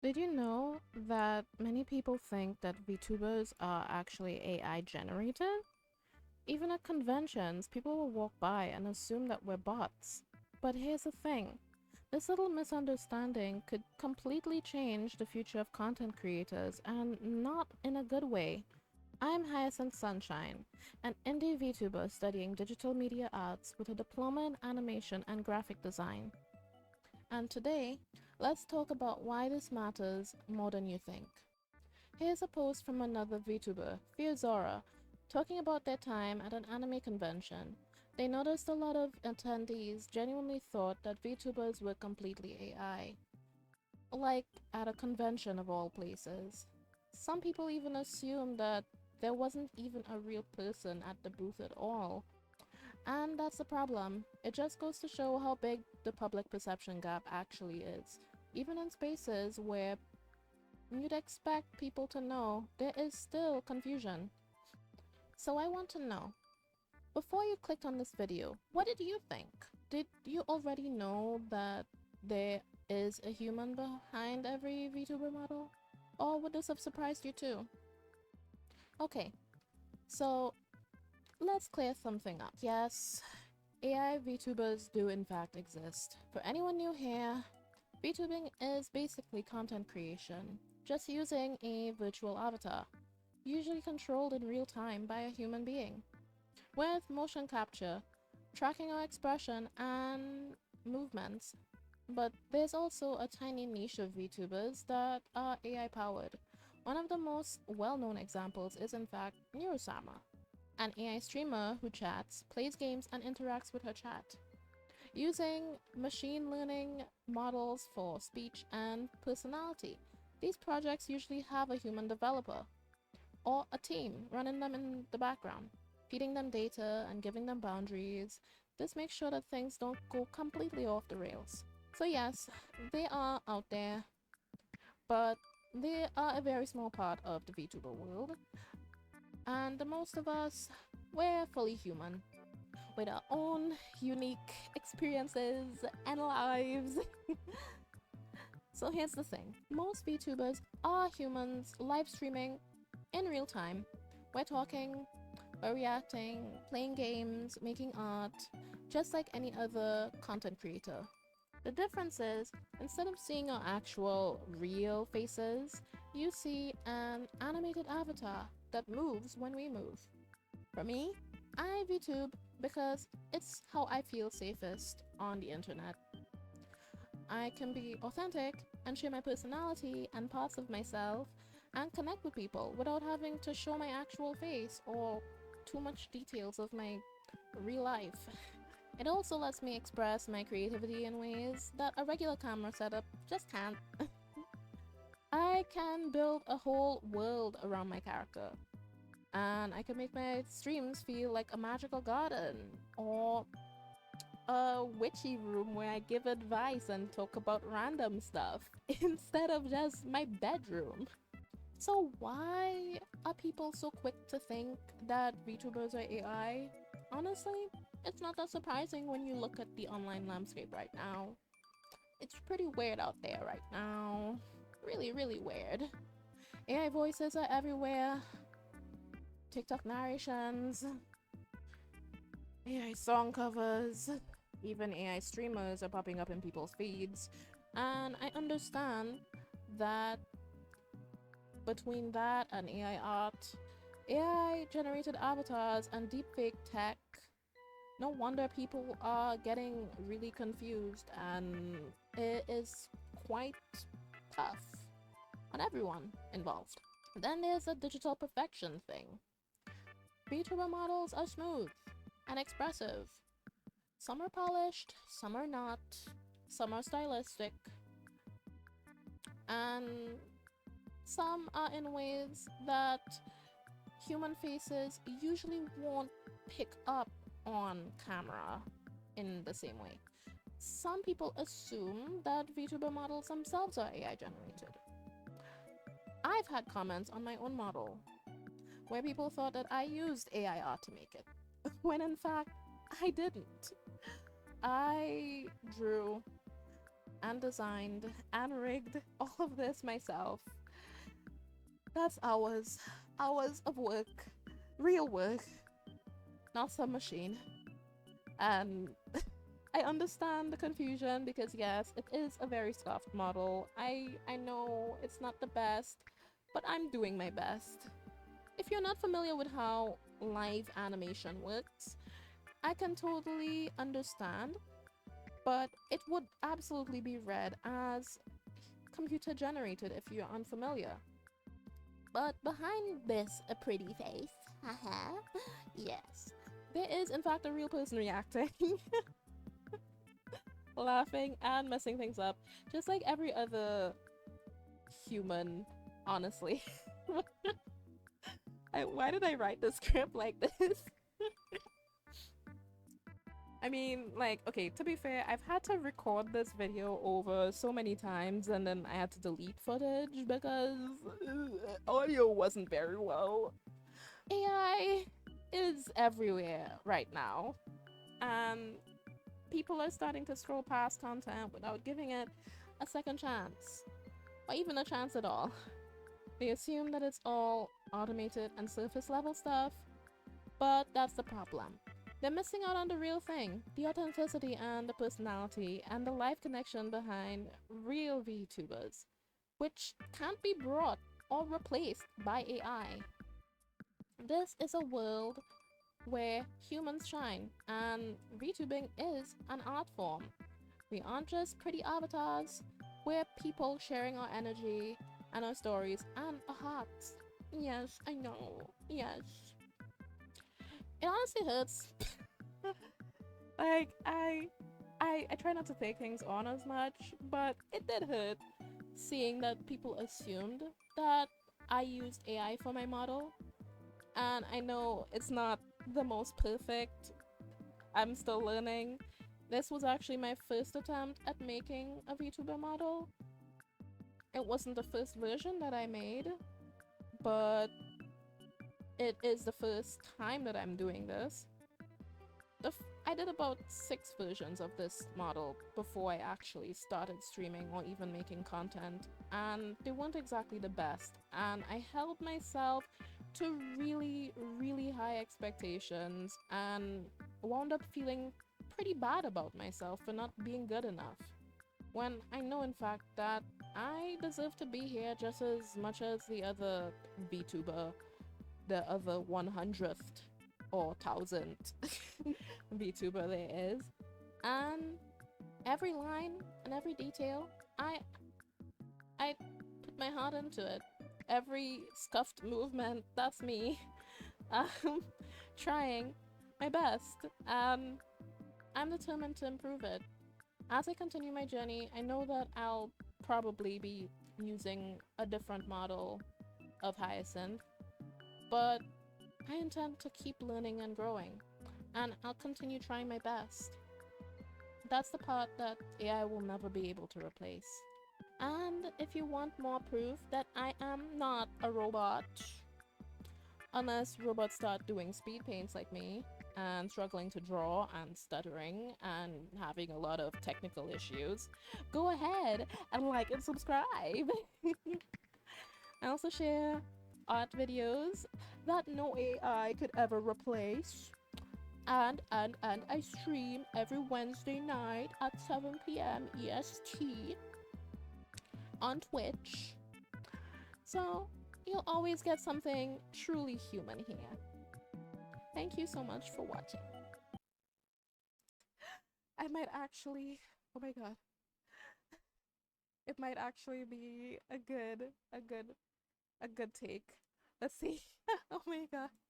Did you know that many people think that VTubers are actually AI generated? Even at conventions, people will walk by and assume that we're bots. But here's the thing, this little misunderstanding could completely change the future of content creators, and not in a good way. I'm Hyacinth Sunshine, an indie VTuber studying digital media arts with a diploma in animation and graphic design. And today, let's talk about why this matters more than you think. Here's a post from another VTuber, Firozera, talking about their time at an anime convention. They noticed a lot of attendees genuinely thought that VTubers were completely AI. Like at a convention of all places. Some people even assumed that there wasn't even a real person at the booth at all. And that's the problem. It just goes to show how big the public perception gap actually is. Even in spaces where you'd expect people to know, there is still confusion. So I want to know, before you clicked on this video, what did you think? Did you already know that there is a human behind every VTuber model? Or would this have surprised you too? Okay, so let's clear something up. Yes, AI VTubers do in fact exist. For anyone new here, VTubing is basically content creation, just using a virtual avatar, usually controlled in real time by a human being, with motion capture, tracking our expression and movements. But there's also a tiny niche of VTubers that are AI powered. One of the most well-known examples is in fact Neurosama, an AI streamer who chats, plays games, and interacts with her chat, using machine learning models for speech and personality. These projects usually have a human developer or a team running them in the background, feeding them data and giving them boundaries. This makes sure that things don't go completely off the rails. So yes, they are out there, but they are a very small part of the VTuber world, and the most of us, we're fully human, with our own unique experiences and lives. So here's the thing, most VTubers are humans live streaming in real time. We're talking, we're reacting, playing games, making art, just like any other content creator. The difference is, instead of seeing our actual real faces, you see an animated avatar that moves when we move. For me, I VTube because it's how I feel safest on the internet. I can be authentic and share my personality and parts of myself and connect with people without having to show my actual face or too much details of my real life. It also lets me express my creativity in ways that a regular camera setup just can't. I can build a whole world around my character, and I can make my streams feel like a magical garden or a witchy room where I give advice and talk about random stuff instead of just my bedroom. So why are people so quick to think that VTubers are AI? Honestly, it's not that surprising when you look at the online landscape right now. It's pretty weird out there right now. Really, really weird. AI voices are everywhere. TikTok narrations, AI song covers, even AI streamers are popping up in people's feeds. And I understand that between that and AI art, AI generated avatars, and deepfake tech, no wonder people are getting really confused, and it is quite tough on everyone involved. Then there's the digital perfection thing. VTuber models are smooth and expressive. Some are polished, some are not, some are stylistic, and some are in ways that human faces usually won't pick up on camera in the same way. Some people assume that VTuber models themselves are AI generated. I've had comments on my own model where people thought that I used AI art to make it, when in fact, I didn't. I drew and designed and rigged all of this myself. That's hours of work, real work, not some machine. And I understand the confusion because yes, it is a very soft model. I know it's not the best, but I'm doing my best. If you're not familiar with how live animation works, I can totally understand, but it would absolutely be read as computer generated if you're unfamiliar. But behind this a pretty face, haha, yes, there is in fact a real person reacting, laughing and messing things up, just like every other human, honestly. Why did I write the script like this? I mean, like, okay, to be fair, I've had to record this video over so many times and then I had to delete footage because audio wasn't very well. AI is everywhere right now, and people are starting to scroll past content without giving it a second chance, or even a chance at all. They assume that it's all automated and surface level stuff, but that's the problem. They're missing out on the real thing, the authenticity and the personality and the life connection behind real VTubers, which can't be brought or replaced by AI. This is a world where humans shine, and VTubing is an art form. We aren't just pretty avatars, we're people sharing our energy and our stories and our hearts. Yes, I know. Yes. It honestly hurts. Like I try not to take things on as much, but it did hurt seeing that people assumed that I used AI for my model. And I know it's not the most perfect. I'm still learning. This was actually my first attempt at making a VTuber model. It wasn't the first version that I made, but it is the first time that I'm doing this. I did about 6 versions of this model before I actually started streaming or even making content, and they weren't exactly the best, and I held myself to really, really high expectations and wound up feeling pretty bad about myself for not being good enough. When I know, in fact, that I deserve to be here just as much as the other VTuber, the other 100th or 1000th VTuber there is. And every line and every detail, I put my heart into it. Every scuffed movement, that's me. Um, trying my best. I'm determined to improve it. As I continue my journey, I know that I'll probably be using a different model of Hyacinth, but I intend to keep learning and growing, and I'll continue trying my best. That's the part that AI will never be able to replace. And if you want more proof that I am not a robot, unless robots start doing speed paints like me, and struggling to draw and stuttering and having a lot of technical issues, go ahead and like and subscribe. I also share art videos that no AI could ever replace. And I stream every Wednesday night at 7 p.m. EST on Twitch. So you'll always get something truly human here. Thank you so much for watching. I might actually, oh my god, it might actually be a good take. Let's see. Oh my god.